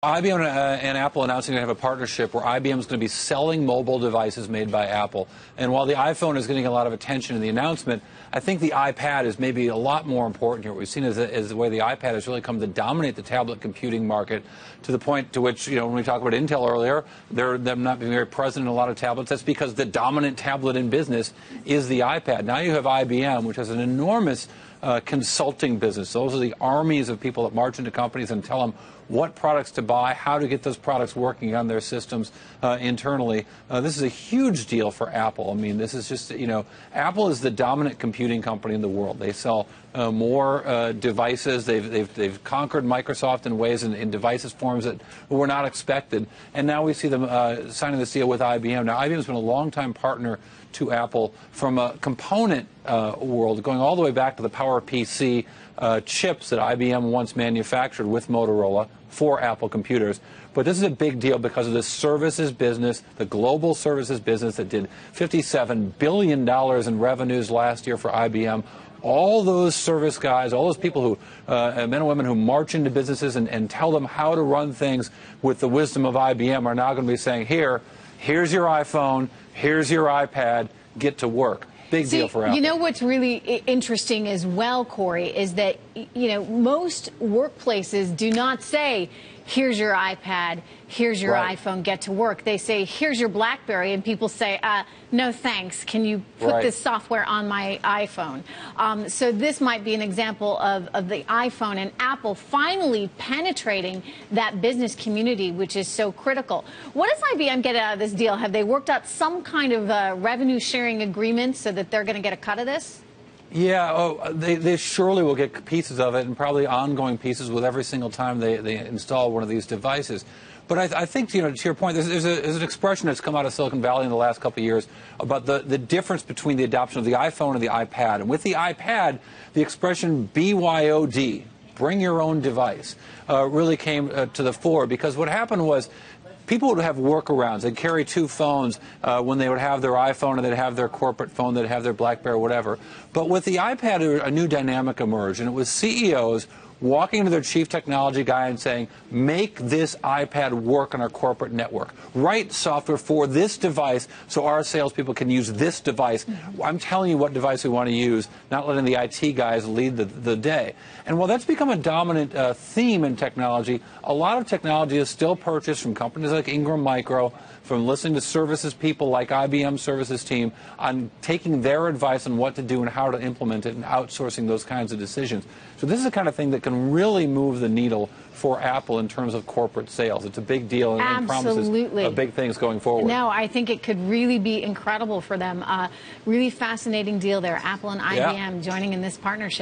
IBM and Apple announcing to have a partnership where IBM is going to be selling mobile devices made by Apple. And while the iPhone is getting a lot of attention in the announcement, I think the iPad is maybe a lot more important here. What we've seen is the way the iPad has really come to dominate the tablet computing market to the point to which, when we talked about Intel earlier, them not being very present in a lot of tablets. That's because the dominant tablet in business is the iPad. Now you have IBM, which has an enormous consulting business. Those are the armies of people that march into companies and tell them what products to buy, how to get those products working on their systems internally. This is a huge deal for Apple. I mean, this is just, Apple is the dominant computing company in the world. They sell more devices. They've conquered Microsoft in ways in devices forms that were not expected. And now we see them signing this deal with IBM. Now, IBM has been a longtime partner to Apple from a component world, going all the way back to the PowerPC chips that IBM once manufactured with Motorola for Apple computers. But this is a big deal because of the services business, the global services business that did $57 billion in revenues last year for IBM. All those service guys, all those people who, men and women who march into businesses and tell them how to run things with the wisdom of IBM are now going to be saying, here's your iPhone, here's your iPad, get to work. Big deal for Apple. You know what's really interesting as well, Cory, is that, most workplaces do not say, here's your iPad, here's your iPhone, get to work. They say, here's your BlackBerry, and people say, no thanks, can you put this software on my iPhone? So this might be an example of the iPhone and Apple finally penetrating that business community, which is so critical. What does IBM get out of this deal? Have they worked out some kind of revenue sharing agreement so that they're going to get a cut of this? Yeah, they surely will get pieces of it, and probably ongoing pieces with every single time they install one of these devices. But I think, to your point, there's an expression that's come out of Silicon Valley in the last couple of years about the difference between the adoption of the iPhone and the iPad. And with the iPad, the expression BYOD, bring your own device, really came to the fore, because what happened was people would have workarounds. They'd carry two phones when they would have their iPhone, and they'd have their corporate phone, they'd have their BlackBerry or whatever. But with the iPad, a new dynamic emerged, and it was CEOs walking to their chief technology guy and saying, make this iPad work on our corporate network. Write software for this device so our salespeople can use this device. I'm telling you what device we want to use, not letting the IT guys lead the day. And while that's become a dominant theme in technology, a lot of technology is still purchased from companies like Ingram Micro, from listening to services people like IBM services team on taking their advice on what to do and how to implement it and outsourcing those kinds of decisions. So this is the kind of thing that can really move the needle for Apple in terms of corporate sales. It's a big deal and promises big things going forward. No, I think it could really be incredible for them. Really fascinating deal there. Apple and IBM joining in this partnership.